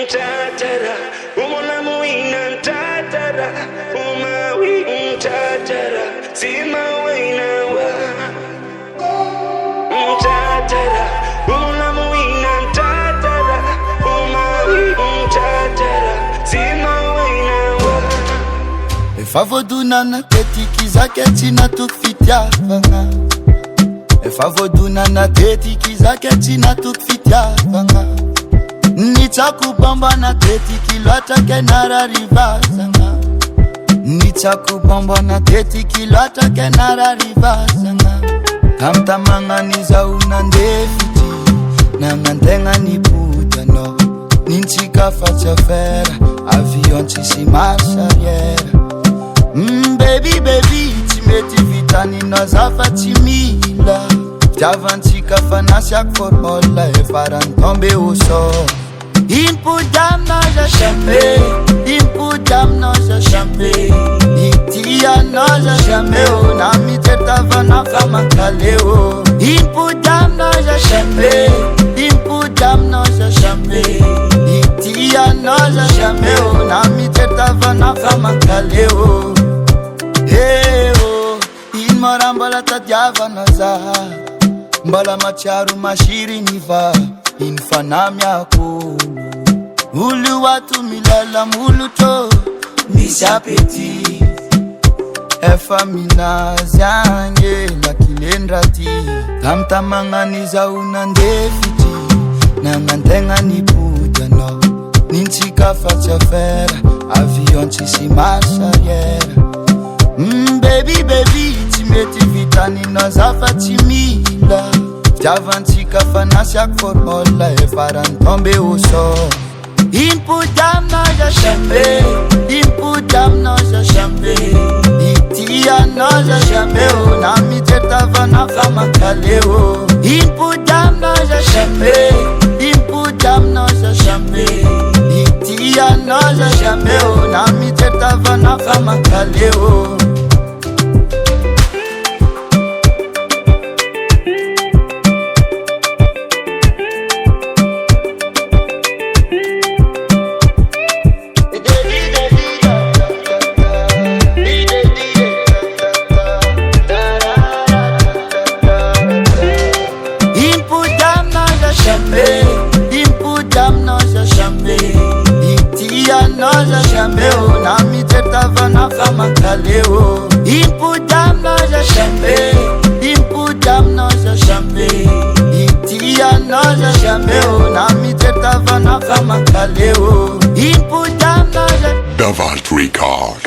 tatara, umona muina tatara, uma we tatara, sima waina wa tatara, umona muina tatara, uma we tatara, sima waina wa. Efa vodunana teti zake tina tukfitiavanga. Efa vodunana teti zake tina tukfitiavanga. Nitakubamba na teti kilwata kenara rivazanga. Nitakubamba na teti kilwata kenara rivazanga. Kamtamanganiza unandefiti na mandenga niputa no. Ninchika facha fera avion chisi marshariera. Baby baby timeti vitani nozafa timila. Javantika fanasyak for olla e faran tombe au sol. Impudam noja champe, impudam noja champe. Itia noja champe o nami tertava na fama kaleo. Impudam noja champe, impudam noja champe. Itia noja champe o nami tertava na fama kaleo. Hey oh, in marambala tadiava noza. Mbala macharu mashiri niva infanam yako. Ulu watu milala muluto misapeti. Efa minazyange la kilendrati. Kamtamanganiza unandefiti na mandenga nipuja no. Ninchika facha fera avion chisi marshariera. Baby baby timeti vitani nozafa timila. Javantika fanasyak for olla e faran tombe au sol. Impudam noja champe, impudam noja champe. Itia noja champe o nami tertava na fama kaleo. Impudam noja champe, impudam noja champe. Itia noja champe o nami tertava na fama kaleo. Impudam noja champe, itia noja champe o nami tertava na fama kaleo. Impudam noja champe, impudam noja champe. Itia noja champe o nami tertava na fama kaleo. Impudam noja Davalt Record.